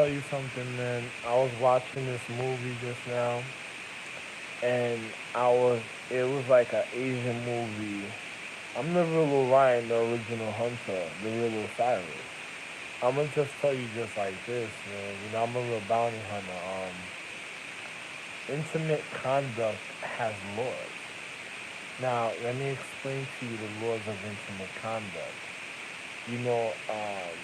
tell you something, man. I was watching this movie just now, and I was. It was like an Asian movie. I'm the real Orion, the original hunter, the real Osiris. I'm gonna just tell you just like this, man. I'm a real bounty hunter. Intimate conduct has laws. Now, let me explain to you the laws of intimate conduct. You know, um,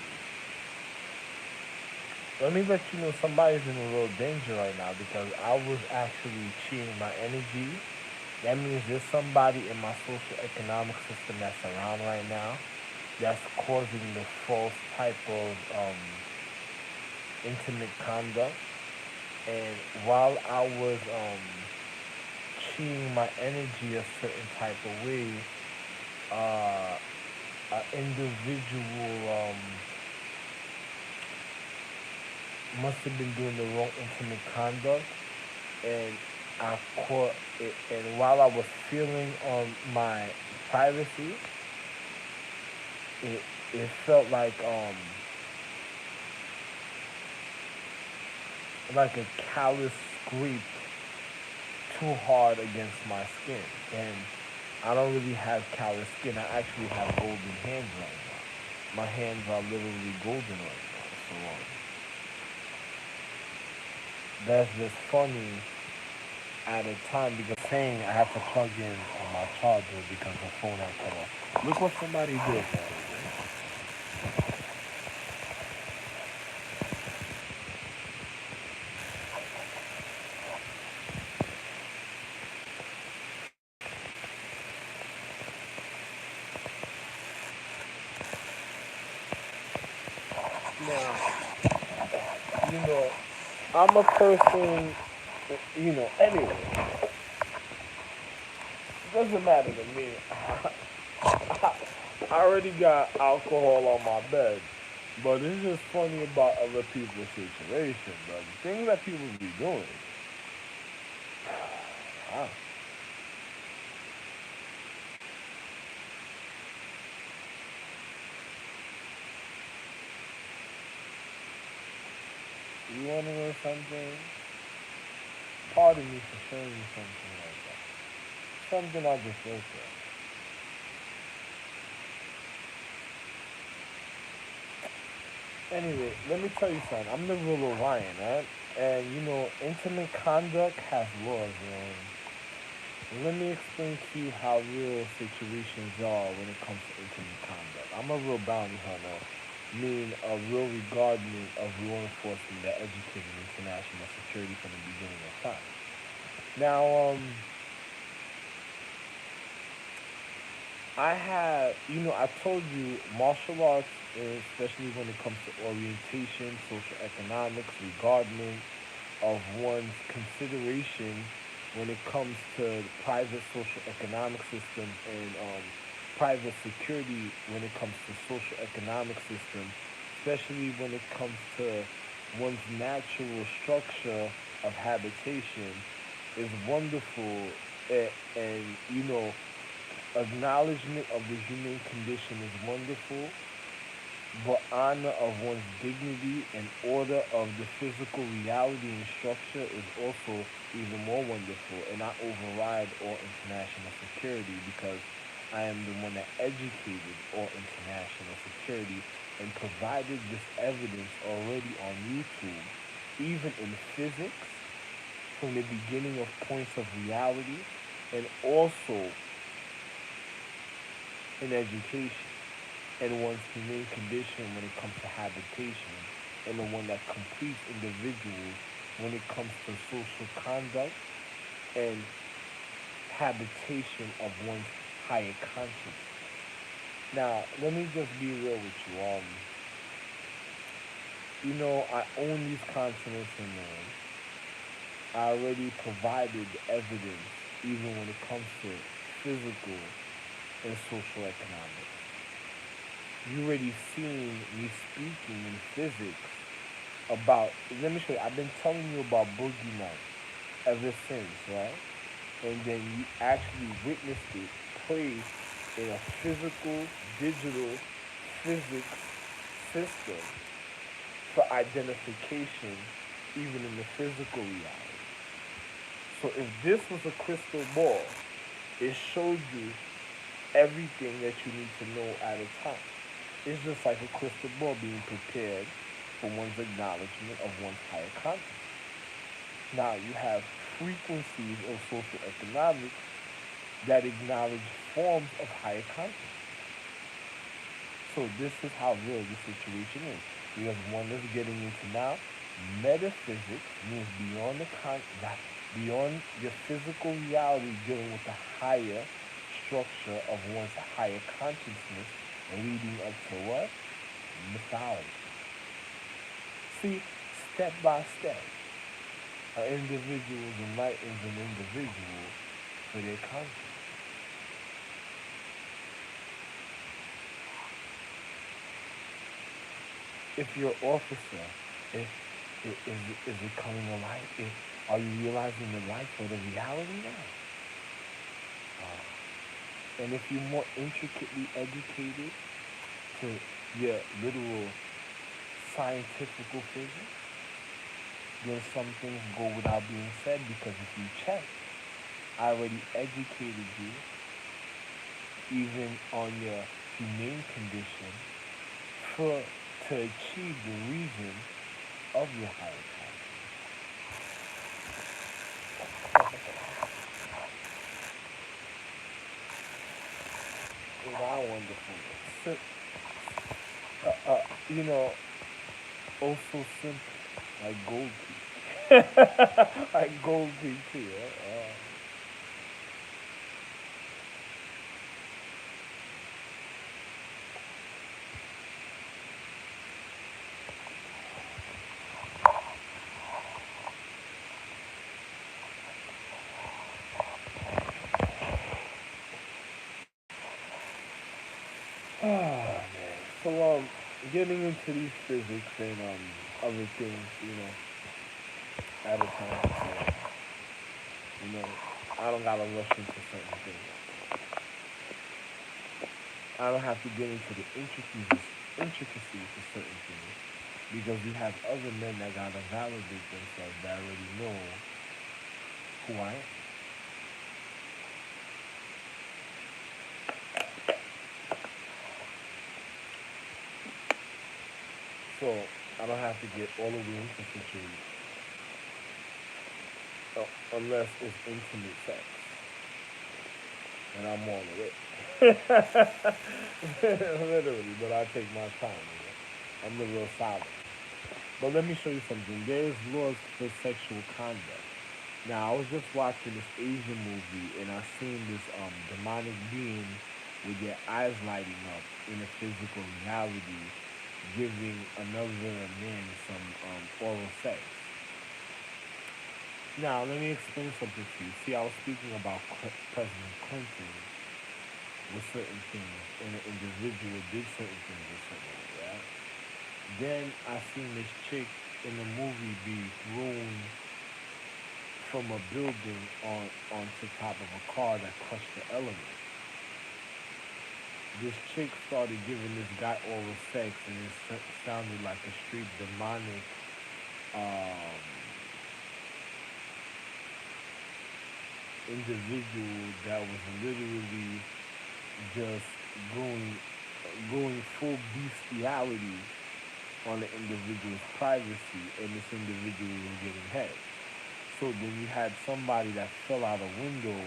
Let me let you know somebody's in a little danger right now because I was actually cheating my energy. That means there's somebody in my social economic system that's around right now that's causing the false type of intimate conduct. And while I was cheating my energy a certain type of way, uh, an individual must have been doing the wrong intimate conduct, and I caught it. And while I was feeling on my privacy, it it felt like a callous scrape too hard against my skin. And I don't really have callous skin. I actually have golden hands right now. My hands are literally golden right now. So that's just funny at a time because saying I have to plug in on my charger because the phone had cut off. Look what somebody did, man. Now, you know, I'm a person, anyway, it doesn't matter to me. I already got alcohol on my bed, but it's just funny about other people's situation, bro. The things that people be doing. Wow. You want to know something? Pardon me for showing you something like that. Something I just looked at. Anyway, let me tell you something. I'm the real Orion, right? And intimate conduct has laws, man. Let me explain to you how real situations are when it comes to intimate conduct. I'm a real bounty hunter, meaning a real regardment of law enforcement that educated international security from the beginning of time. Now, I told you martial arts, especially when it comes to orientation, social economics, regardment of one's consideration when it comes to private social economic systems and private security when it comes to social economic systems, especially when it comes to one's natural structure of habitation is wonderful. And acknowledgement of the human condition is wonderful, but honor of one's dignity and order of the physical reality and structure is also even more wonderful. And I override all international security because I am the one that educated all international security and provided this evidence already on YouTube, even in physics, from the beginning of points of reality, and also in education and one's humane condition when it comes to habitation, and the one that completes individuals when it comes to social conduct and habitation of one's higher consciousness. Now, let me just be real with you. I own these continents in man. I already provided evidence, even when it comes to physical and social economics. You already seen me speaking in physics about. Let me show you. I've been telling you about Boogie Nights ever since, right? And then you actually witnessed it play in a physical, digital physics system for identification even in the physical reality. So if this was a crystal ball, it showed you everything that you need to know at a time. It's just like a crystal ball being prepared for one's acknowledgement of one's higher consciousness. Now you have frequencies of social economics that acknowledge forms of higher consciousness. So this is how real the situation is. Because one is getting into now, metaphysics means beyond that beyond your physical reality, dealing with the higher structure of one's higher consciousness, leading up to what? Mythology. See, step by step, an individual enlightens an individual for their conscience. If your officer, if, is it coming alive? Are you realizing the life or the reality now? And if you're more intricately educated to your literal scientific physics, then some things go without being said because if you check, I already educated you even on your humane condition for to achieve the reason of your higher power. Wow, wonderful. So, you know, also simple, like gold teeth. Like gold teeth too. Oh man. So getting into these physics and other things, at a time. So, you know, I don't gotta rush into certain things. I don't have to get into the intricacies of certain things because we have other men that gotta validate themselves that already know who I am. So I don't have to get all the way into situations unless it's intimate sex, and I'm all of it. Literally, but I take my time. I'm the real solid. But let me show you something. There's laws for sexual conduct. Now I was just watching this Asian movie and I seen this demonic being with their eyes lighting up in a physical reality, giving another man some oral sex. Now let me explain something to you. See, I was speaking about President Clinton with certain things, and an individual did certain things a certain way, right? Then I seen this chick in the movie be thrown from a building onto top of a car that crushed the element. This chick started giving this guy oral sex, and it sounded like a straight demonic um, individual that was literally just going full bestiality on the individual's privacy, and this individual was getting head. So then you had somebody that fell out a window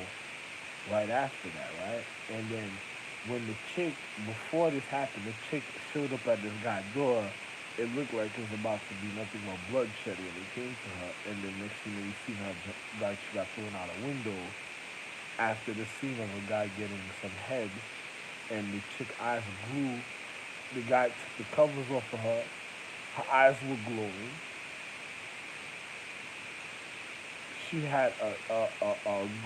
right after that, right? And then when the chick, before this happened, the chick showed up at this guy's door. It looked like it was about to be nothing but bloodshed when it came to her. And then next thing you see her, like she got thrown out a window after the scene of a guy getting some head, and the chick eyes grew. The guy took the covers off of her. Her eyes were glowing. She had a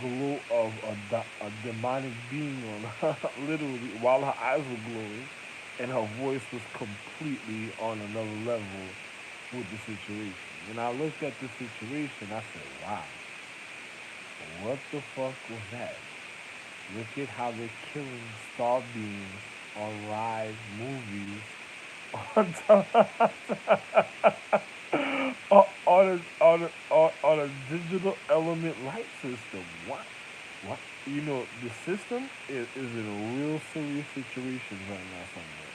glow of a demonic being on her, literally, while her eyes were glowing, and her voice was completely on another level with the situation. When I looked at the situation, I said, wow, what the fuck was that? Look at how they're killing star beings on live movies on top, on a digital element light system. What? What? You know, the system is in a real serious situation right now somewhere.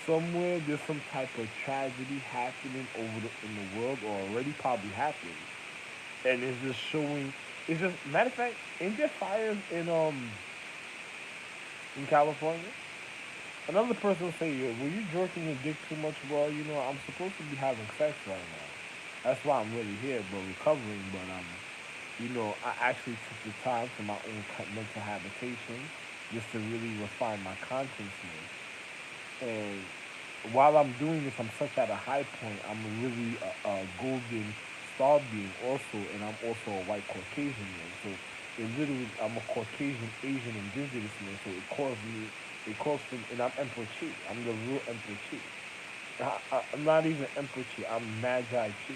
Somewhere there's some type of tragedy happening in the world or already probably happened. And it's just showing it's just matter of fact, ain't there fires in California? Another person will say, "Yo, were you jerking your dick too much?" Well, you know, I'm supposed to be having sex right now. That's why I'm really here, but recovering. But you know, I actually took the time for my own mental habitation just to really refine my consciousness. And while I'm doing this, I'm such at a high point. I'm really a golden star being also, and I'm also a white Caucasian man. So it literally, I'm a Caucasian, Asian, indigenous man. So it calls for, and I'm Emperor Chi. I'm the real Emperor Chi. I'm not even Emperor Chi. I'm Magi Chi.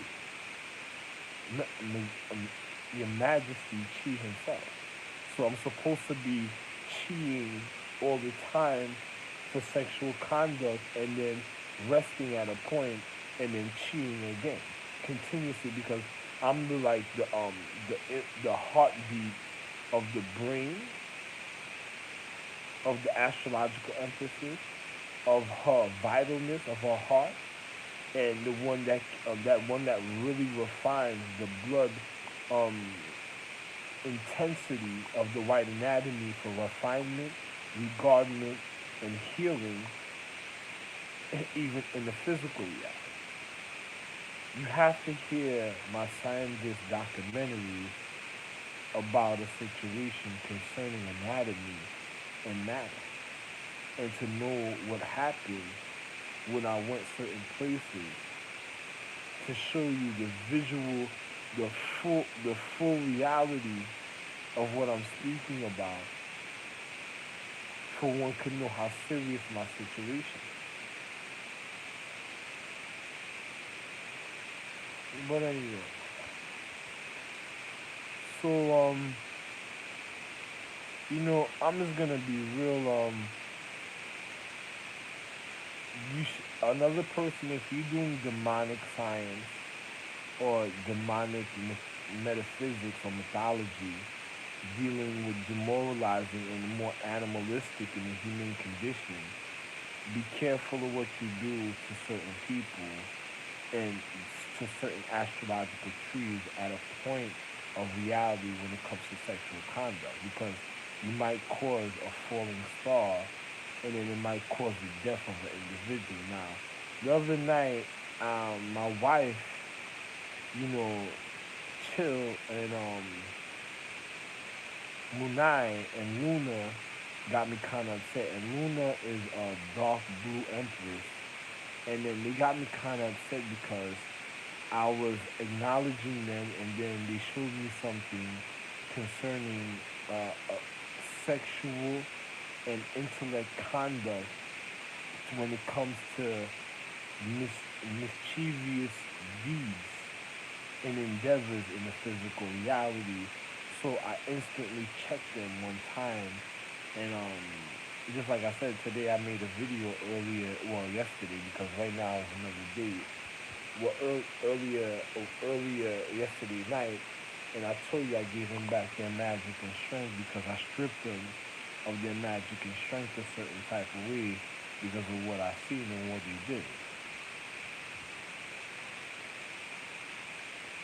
Your Majesty Chi himself. So I'm supposed to be cheating all the time for sexual conduct and then resting at a point and then cheating again continuously because I'm the heartbeat of the brain of the astrological emphasis of her vitalness of her heart and the one that really refines the blood um intensity of the white anatomy for refinement, regardment, and healing, even in the physical reality. You have to hear my scientist documentaries about a situation concerning anatomy and matter, and to know what happened when I went certain places to show you the visual, the full reality of what I'm speaking about, for one could know how serious my situation is. But anyway, so you know, I'm just gonna be real. Another person, if you're doing demonic science or demonic metaphysics or mythology, dealing with demoralizing and more animalistic in the human condition, be careful of what you do to certain people and to certain astrological trees at a point of reality when it comes to sexual conduct because you might cause a falling star and then it might cause the death of an individual. Now, the other night, my wife, you know, chill and Munai and Luna got me kind of upset. And Luna is a dark blue empress. And then they got me kind of upset because I was acknowledging them, and then they showed me something concerning sexual and intellect conduct when it comes to mischievous deeds and endeavors in the physical reality. So I instantly checked them one time, and just like I said today, I made a video earlier, well yesterday, because right now is another day. Well, earlier yesterday night, and I told you I gave them back their magic and strength because I stripped them of their magic and strength a certain type of way because of what I seen and what they did.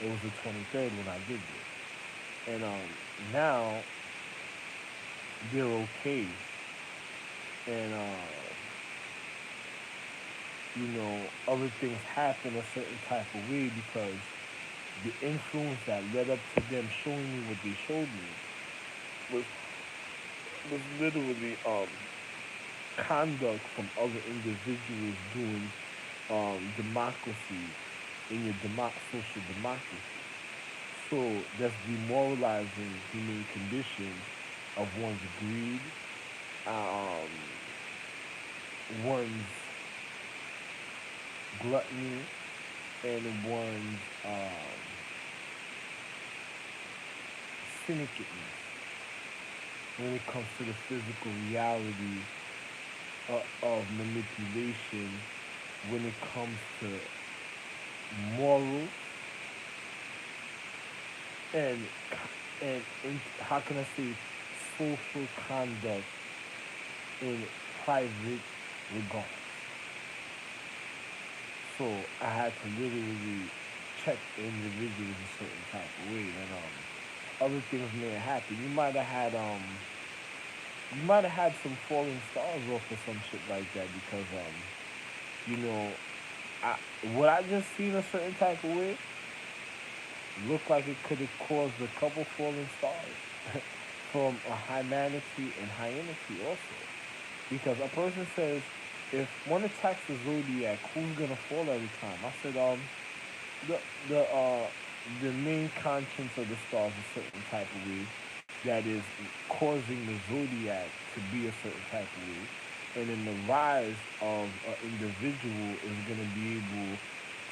It was the 23rd when I did this, and now they're okay, and you know, other things happen a certain type of way because the influence that led up to them showing me what they showed me was was literally conduct from other individuals doing democracy in your social democracy. So that's demoralizing human condition of one's greed, um, one's gluttony, and one's cynicness when it comes to the physical reality of manipulation when it comes to morals and how can I say social conduct in private regards. So I had to literally check individuals a certain type of way, and other things may have happened. You might have had some falling stars off or some shit like that because you know, I what I just seen a certain type of way looked like it could have caused a couple falling stars from a humanity and hyenity also. Because a person says, if one attacks the zodiac, who's gonna fall every time? I said, the the uh the main conscience of the stars a certain type of way that is causing the zodiac to be a certain type of way, and then the rise of an individual is gonna be able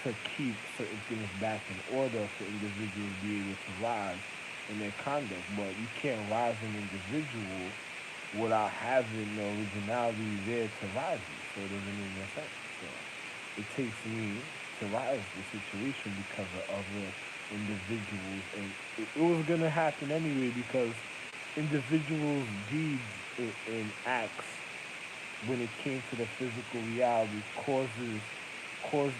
to keep certain things back in order for individuals to be able to rise in their conduct. But you can't rise an individual without having the originality there to rise it. So it doesn't make no sense. So it takes me to rise the situation because of other individuals, and it was gonna happen anyway because individuals' deeds and acts when it came to the physical reality caused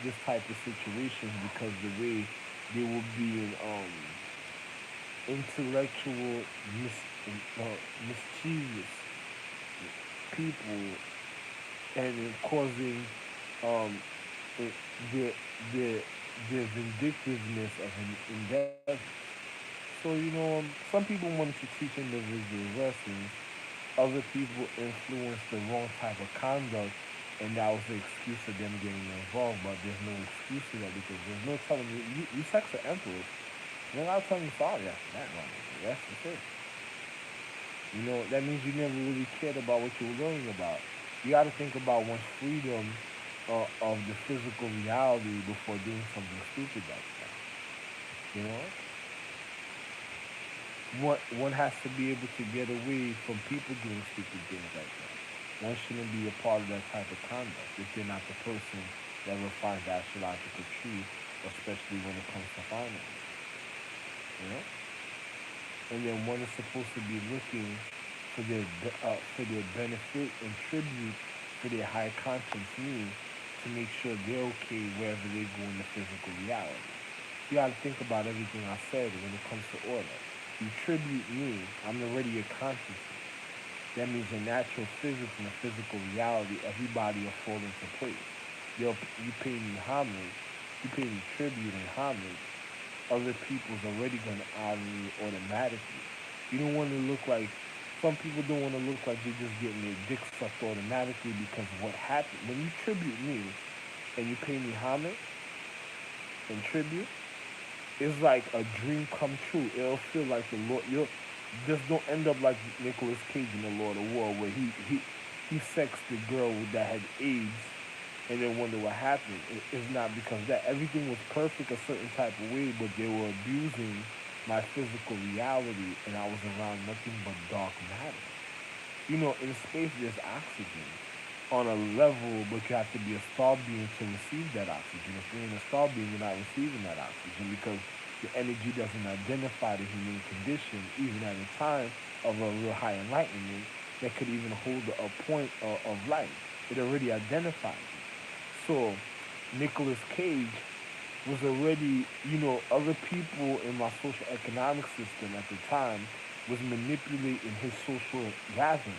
this type of situations because the way they will be in intellectual mischievous people and in causing um, it, the the the vindictiveness of an endeavor. So some people wanted to teach individual lessons. Other people influenced the wrong type of conduct, and that was the excuse of them getting involved. But there's no excuse to that because there's no telling you sex the emperor. You're not telling you sorry after that one. That's the thing. That means you never really cared about what you were learning about. You got to think about one's freedom of the physical reality before doing something stupid like that. You know, one has to be able to get away from people doing stupid things like that. One shouldn't be a part of that type of conduct if they're not the person that refines the astrological truth, especially when it comes to finance. You know, and then one is supposed to be looking for their benefit and tribute for their high conscience needs to make sure they're okay wherever they go in the physical reality. You got to think about everything I said when it comes to order. You tribute me, I'm already your consciousness. That means in natural physics and the physical reality, everybody will fall into place. You pay me homage, you pay me tribute and homage, other people's already gonna honor you automatically. You don't want to look like some people don't want to look like they're just getting their dick sucked automatically because of what happened. When you tribute me and you pay me homage and tribute, it's like a dream come true. It'll feel like the Lord. You just don't end up like Nicolas Cage in The Lord of War, where he sexed the girl that had AIDS and then wonder what happened. It's not because of that. Everything was perfect a certain type of way, but they were abusing my physical reality, and I was around nothing but dark matter. In space there's oxygen on a level, but you have to be a star being to receive that oxygen. If you're in a star being, you're not receiving that oxygen because the energy doesn't identify the human condition, even at a time of a real high enlightenment that could even hold a point of life. It already identifies it. So Nicolas Cage was already, other people in my social economic system at the time was manipulating his social gathering.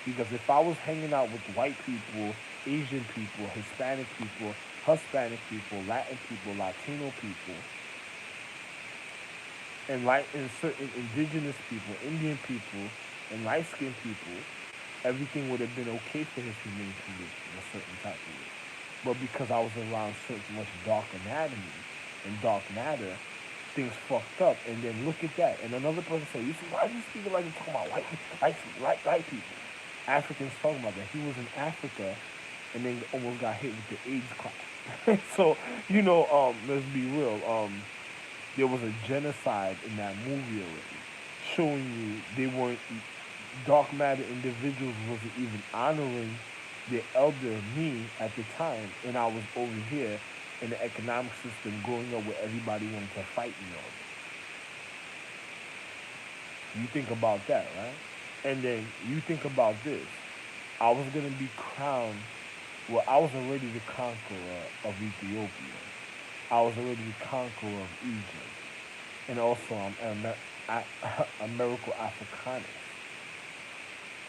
Because if I was hanging out with white people, Asian people, Hispanic people, Hispanic people, Latin people, Latino people, and certain indigenous people, Indian people, and light-skinned people, everything would have been okay for his humane condition, a certain type of way. But because I was around so much dark anatomy and dark matter, things fucked up. And then look at that. And another person said, "You see, why are these people like to talk about white people?" Africans talking about that. He was in Africa, and then almost got hit with the AIDS cloud. So let's be real. There was a genocide in that movie already, showing you they weren't dark matter individuals wasn't even honoring the elder me at the time, and I was over here in the economic system growing up where everybody wanted to fight me all day. You think about that, right? And then you think about this. I was gonna be crowned. Well, I was already the conqueror of Ethiopia. I was already the conqueror of Egypt, and also I'm American Africanus.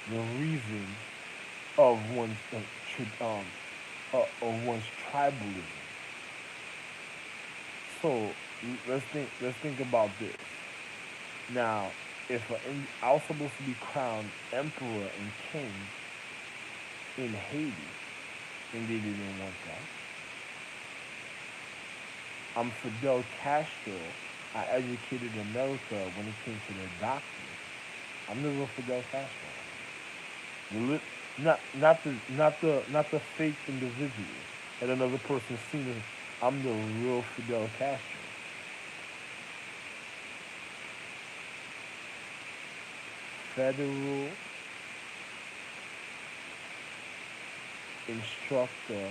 The reason of one's of one's tribalism. So let's think about this. Now, if I was supposed to be crowned emperor and king in Haiti, and they didn't want that. I'm Fidel Castro. I educated America when it came to the doctrine. I'm the real Fidel Castro. Not the fake individual that another person seen as. I'm the real Fidel Castro. Federal instructor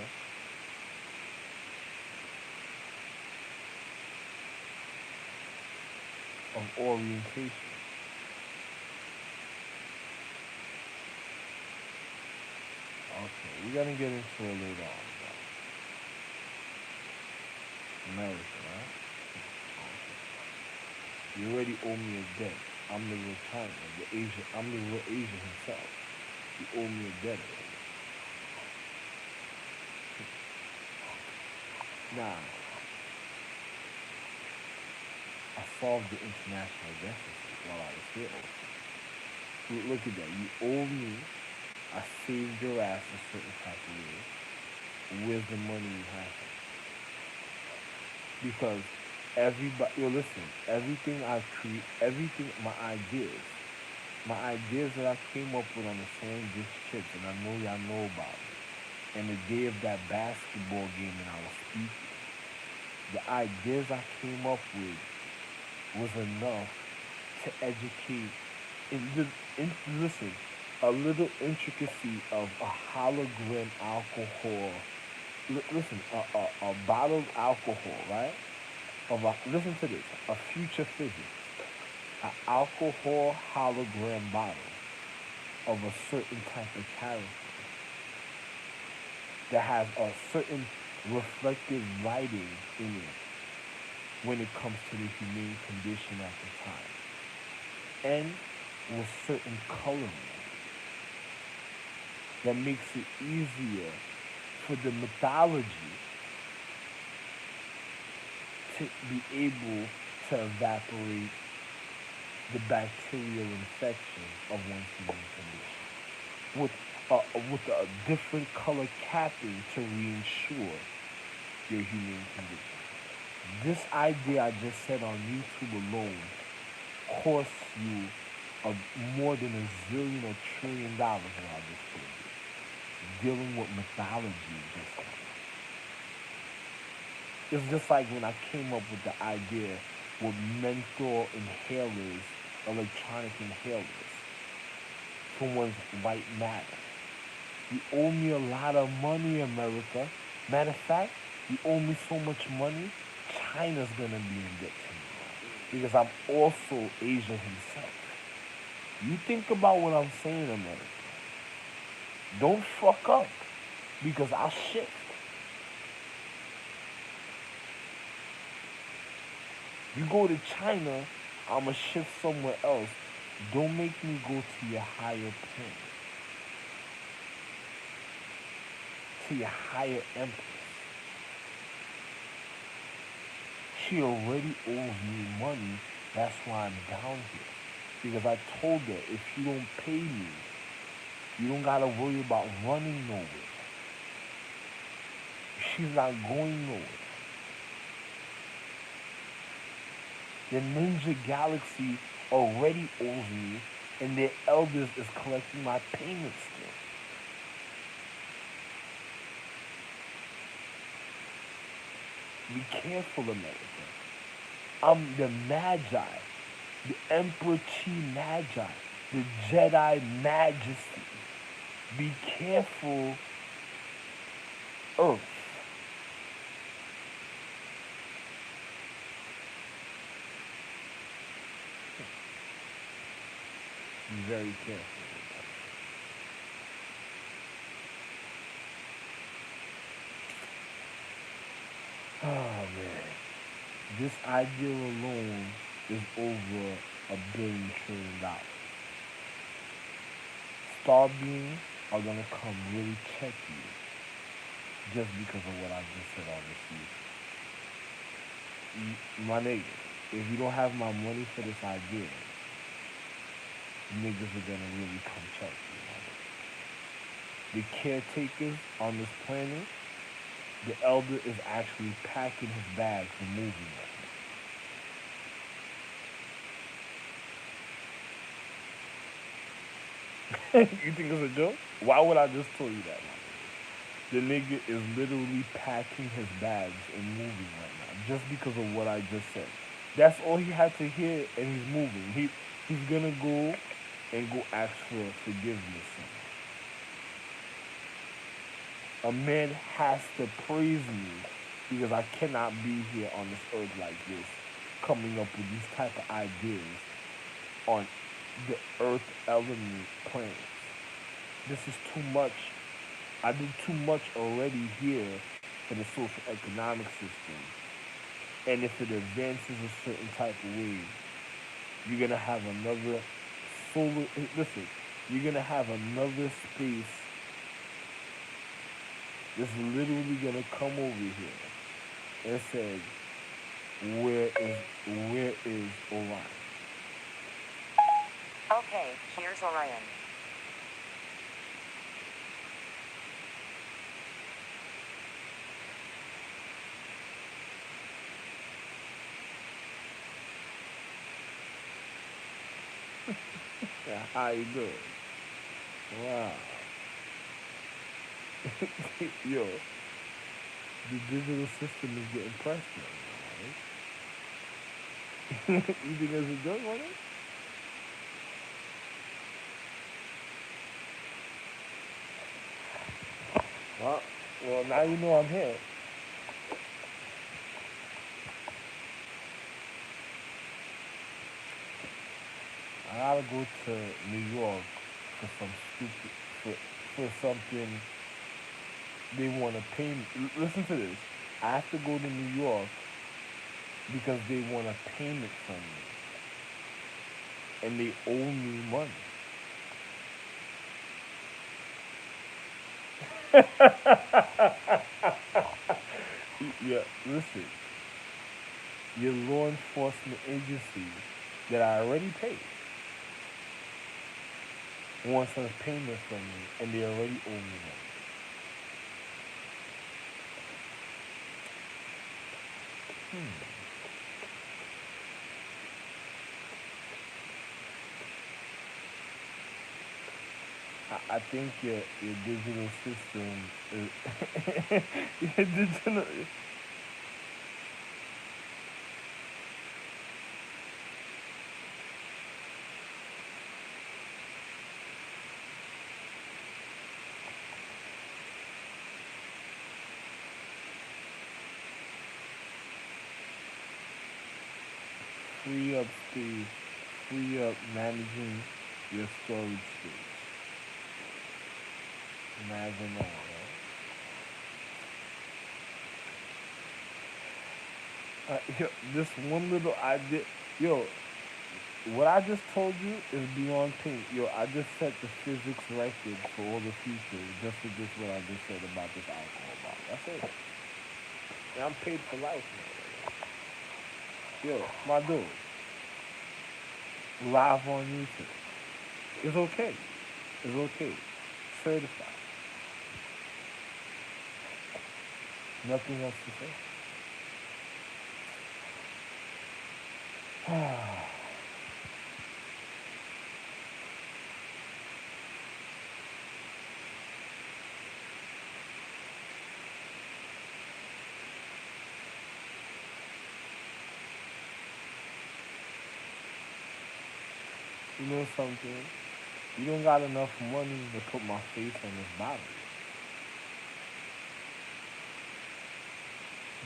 of orientation. Okay, we're gonna get into it later on. America, right? Okay. You already owe me a debt. I'm the real China, the Asia. I'm the real Asia himself. You owe me a debt already. Now, I solved the international deficit while I was here. Also, look at that. You owe me. I saved your ass a certain type of way. Where's the money you have? Because everybody, listen, everything I create, everything, my ideas that I came up with on the sand dish chips, and I know y'all know about it. And the day of that basketball game that I was speaking, the ideas I came up with was enough to educate. Listen, a little intricacy of a hologram alcohol. Listen, a bottle of alcohol, right? Listen to this, a future physics, an alcohol hologram bottle of a certain type of character that has a certain reflective lighting in it when it comes to the humane condition at the time, and with certain coloring that makes it easier for the mythology to be able to evaporate the bacterial infection of one's human condition with a different color capping to reinsure your humane condition. This idea I just said on YouTube alone costs you more than a zillion or trillion dollars when I just told you. Dealing with mythology just like it's just like when I came up with the idea with menthol inhalers, electronic inhalers, for one's white matter. You owe me a lot of money, America. Matter of fact, you owe me so much money, China's gonna be in debt to me. Because I'm also Asia himself. You think about what I'm saying, America. Don't fuck up. Because I'll shift. You go to China, I'ma shift somewhere else. Don't make me go to your higher plane. To your higher empress. She already owes me money. That's why I'm down here. Because I told her, if you don't pay me, you don't gotta worry about running nowhere. She's not going nowhere. The Ninja Galaxy already owes me, and their elders is collecting my payments still. Be careful, America. I'm the Magi, the Emperor Chi Magi, the Jedi Majesty. Be careful Earth. Be very careful with that. Oh man. This idea alone is over $1 billion. Star beings are gonna come really check you just because of what I just said on this My nigga, if you don't have my money for this idea, niggas are gonna really come check you, my nigga. The caretakers on this planet, the elder is actually packing his bags and moving right now. You think it's a joke? Why would I just tell you that, my nigga? The nigga is literally packing his bags and moving right now just because of what I just said. That's all he had to hear, and he's moving. He's gonna go and go ask for forgiveness. A man has to praise me because I cannot be here on this earth like this, coming up with these type of ideas on the earth element plans. This is too much. I did too much already here for the social economic system. And if it advances a certain type of way, you're gonna have another solar. Listen, you're gonna have another space that's literally gonna come over here and say, where is Orion? Okay, here's Orion. Yeah, how you doing? Wow. Yo, the digital system is getting pressed now, right? You think there's a joke on it? Well, well, now you know I'm here. I gotta go to New York for some stupid for for something they want to pay me. Listen to this. I have to go to New York because they want a payment from me, and they owe me money. Yeah, listen. Your law enforcement agency that I already paid wants a payment from me, and they already owe me money. Hmm. I think your digital system is your digital free up space, free up managing your storage space. Imagine that, right? Yo, this one little idea, yo, what I just told you is beyond paint. Yo, I just set the physics record for all the future just for this what I just said about this alcohol bottle. That's it. And I'm paid for life, man. Yo, my dude, live on YouTube. It's okay. It's okay. Certified. Nothing else to say. You know something? You don't got enough money to put my face on this bottle.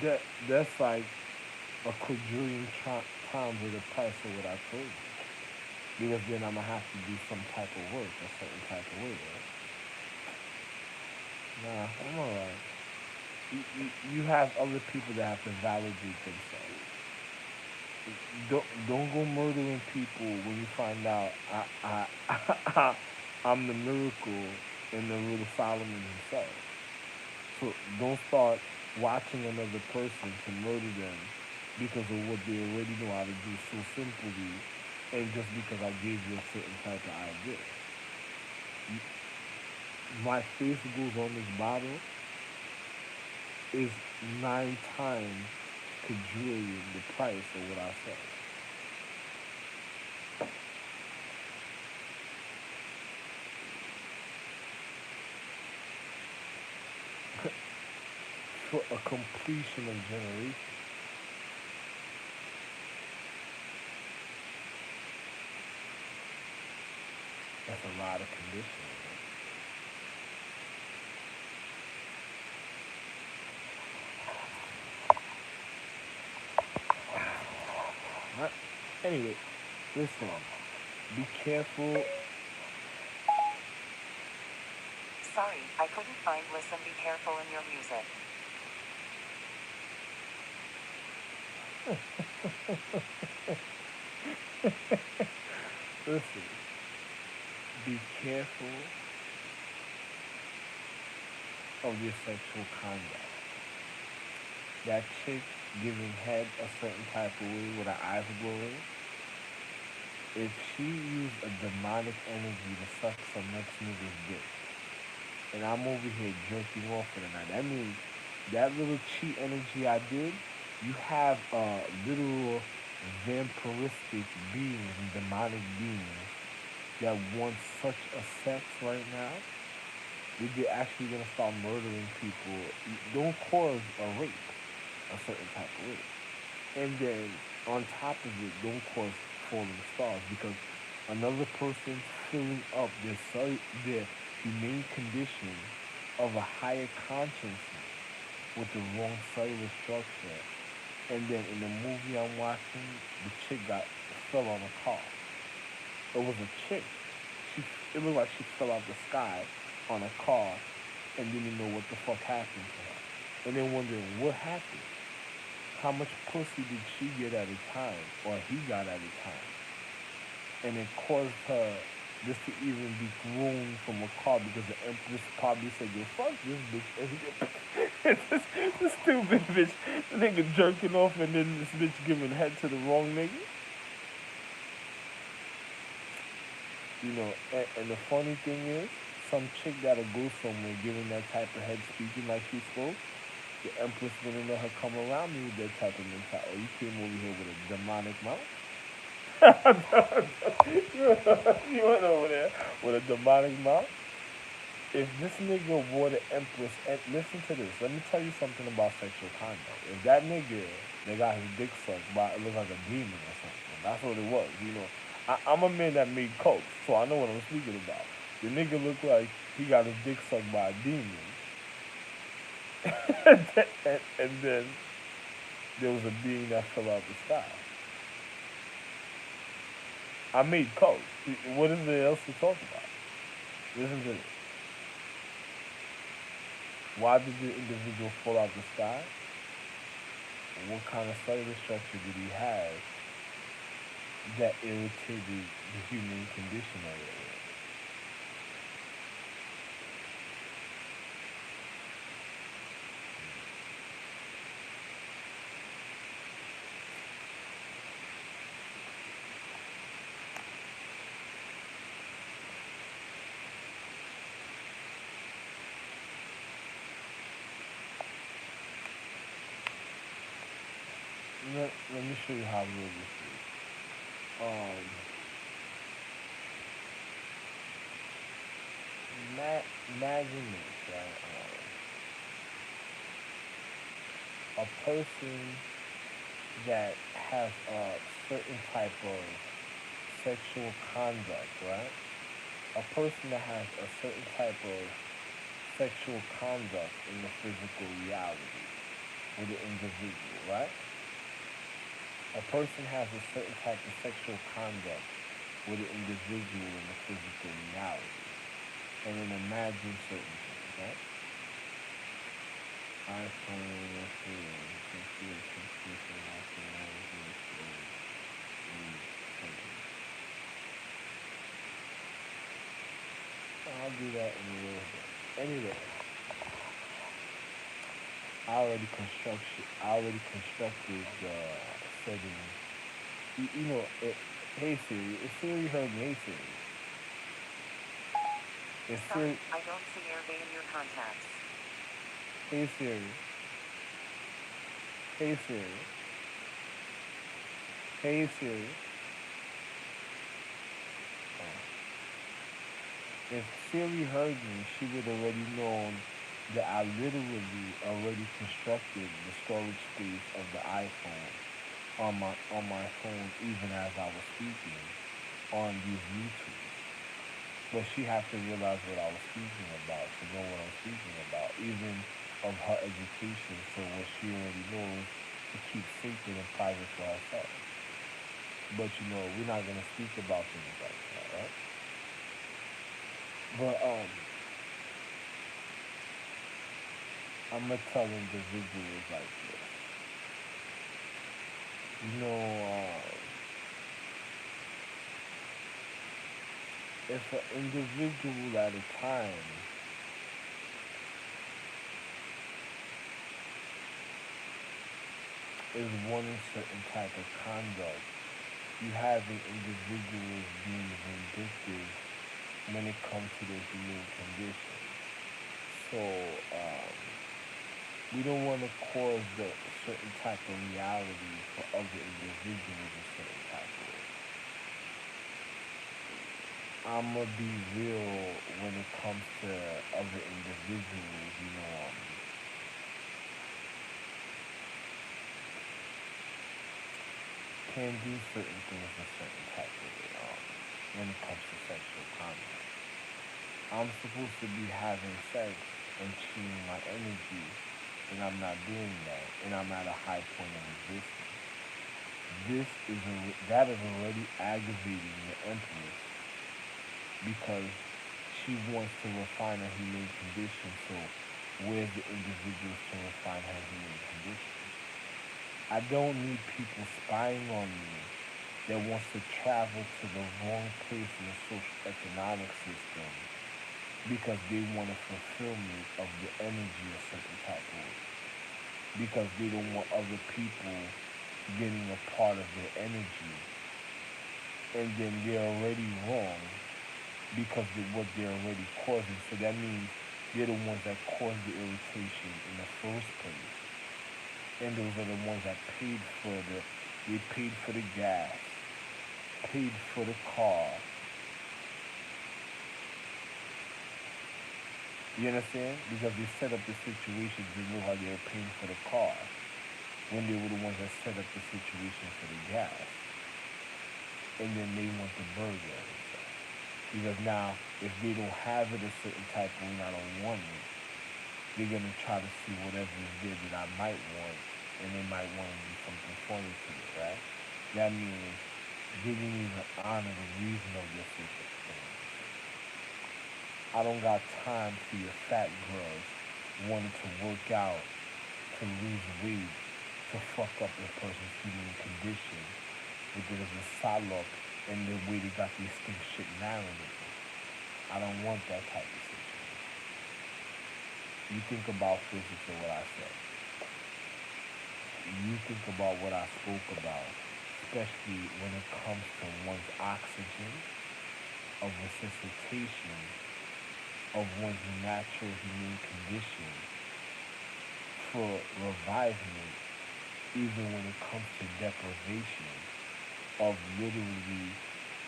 That that's like a quadrillion times of the price of what I told you. Because then I'm gonna have to do some type of work, a certain type of way, right? Nah, I'm alright. You have other people that have to validate themselves. Don't go murdering people when you find out I'm the miracle and the little Solomon himself. So don't start watching another person to murder them because of what they already know how to do so simply, and just because I gave you a certain type of idea. My face goes on this bottle is 9 times quadrillion the price of what I said. For a completion of generation. That's a lot of conditioning. Right? Anyway, listen. Be careful. Sorry, I couldn't find listen be careful in your music. Listen. Be careful of your sexual conduct. That chick giving head a certain type of way with her eyes glowing, if she used a demonic energy to suck some next nigga's dick, and I'm over here jerking off for the night, that means that little cheat energy I did, you have little vampiristic beings and demonic beings that want such a sex right now that they're actually gonna start murdering people. Don't cause a rape, a certain type of rape. And then on top of it, don't cause falling stars because another person's filling up their humane condition of a higher consciousness with the wrong cellular structure. And then in the movie I'm watching, the chick got fell on a car. It was a chick. She it looked like she fell out the sky on a car and didn't know what the fuck happened to her. And then wondering what happened. How much pussy did she get at a time, or he got at a time, and it caused her just to even be thrown from a car because the empress probably said, "Yo, fuck this bitch." And this stupid bitch, the nigga jerking off, and then this bitch giving head to the wrong nigga. And the funny thing is, some chick that'll go somewhere giving that type of head speaking like she spoke, the empress wouldn't let her come around me with that type of mentality. Oh, you came over here with a demonic mouth. You went over there with a demonic mouth. If this nigga wore the empress, and listen to this, let me tell you something about sexual conduct. If that nigga, they got his dick sucked by, it looked like a demon or something. That's what it was. I'm a man that made coke, so I know what I'm speaking about. The nigga looked like he got his dick sucked by a demon, and then there was a being that fell out the sky. I made coke. What is there else to talk about? Listen to this. Why did the individual fall out the sky? What kind of cellular structure did he have that irritated the human condition of it? Let me show you how real this is. Um, Imagine this, right? A person that has a certain type of sexual conduct, right? A person that has a certain type of sexual conduct in the physical reality. with an individual, right? A person has a certain type of sexual conduct with an individual in the physical reality, and then imagine certain things, right? iPhone, let's see, computer, computer, I'll do that in a little bit. Anyway, I already constructed the settings. You know, hey Siri, if Siri heard me, hey Siri, if Sorry, Siri, I don't see Airbay in your contacts. hey Siri, hey Siri, hey Siri. Oh. If Siri heard me, she would already known that I literally already constructed the storage space of the iPhone on my phone even as I was speaking on these YouTubes. But she had to realize what I was speaking about, to know what I'm speaking about, even of her education, so what she already knows to keep sacred and private for herself. But we're not gonna speak about things like that, right? But I'm gonna tell individuals like this. You know, if an individual at a time is wanting certain type of conduct, you having individuals being vindictive when it comes to the human condition. So we don't want to cause the certain type of reality for other individuals a certain type of way. I'm gonna be real when it comes to other individuals. Can do certain things a certain type of way. When it comes to sexual conduct, I'm supposed to be having sex and cheating my energy, and I'm not doing that, and I'm at a high point of existence. That is already aggravating the Empress because she wants to refine her humane condition. So where's the individuals to refine her humane condition? I don't need people spying on me that wants to travel to the wrong place in the social economic system because they want to fulfill me of the energy a certain type of way. Because they don't want other people getting a part of their energy. And then they're already wrong because of what they're already causing. So that means they're the ones that caused the irritation in the first place. And those are the ones that they paid for the gas, paid for the car. You understand? Because they set up the situation to know how they were paying for the car when they were the ones that set up the situation for the gas. And then they want the burger and stuff. Because now, if they don't have it a certain type of way and I don't want it, they're gonna try to see whatever is there that I might want, and they might want to do something funny to it, right? That means they didn't even honor the reason of your situation. I don't got time for your fat girls wanting to work out, to lose weight, to fuck up a person's human condition because of the salop and the way they got these stink shit marinated. I don't want that type of situation. You think about physics and what I said. You think about what I spoke about, especially when it comes to one's oxygen, of resuscitation, of one's natural humane condition, for revivement, even when it comes to deprivation of literally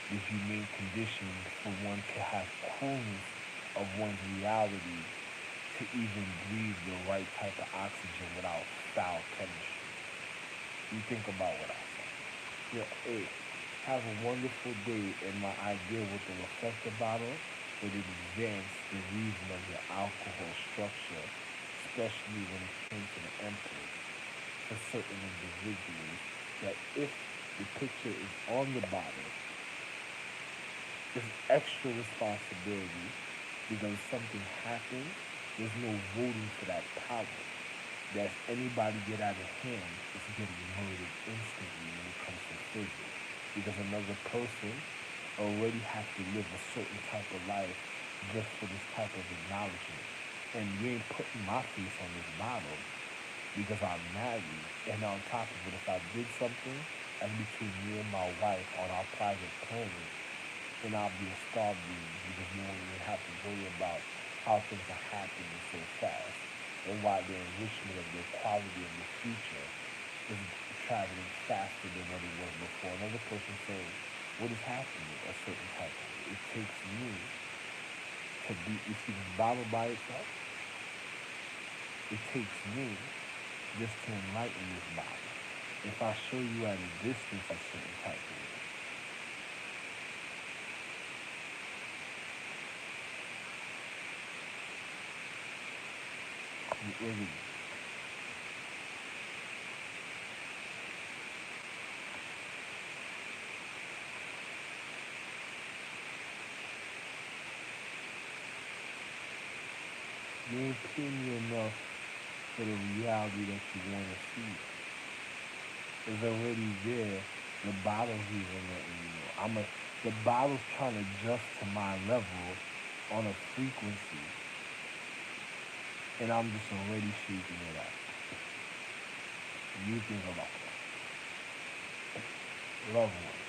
the humane condition for one to have coolness of one's reality to even breathe the right type of oxygen without foul chemistry. You think about what I said. Hey, have a wonderful day, and my idea with the reflector bottle would advance the reason of your alcohol structure, especially when it came to the empress. for certain individuals that if the picture is on the bottle, it's extra responsibility because if something happens, there's no voting for that power. That if anybody get out of hand, it's getting murdered instantly when it comes to physics. Because another person already has to live a certain type of life just for this type of acknowledgement. And you ain't putting my face on this bottle because I'm married. And on top of it, if I did something, that's between me and my wife on our private planet, then I'll be a star being because no one would have to worry about how things are happening so fast and why the enrichment of the quality of the future is traveling faster than what it was before. Another person saying, what is happening a certain type of way? It takes me to be, you see this bottle by itself? It takes me just to enlighten this bottle. If I show you at a distance a certain type of way, look at this. You ain't paying me enough for the reality that you want to see. It's already there. The bottle's even letting you know. The bottle's trying to adjust to my level on a frequency, and I'm just already shaking it up. You think about that. Loved one.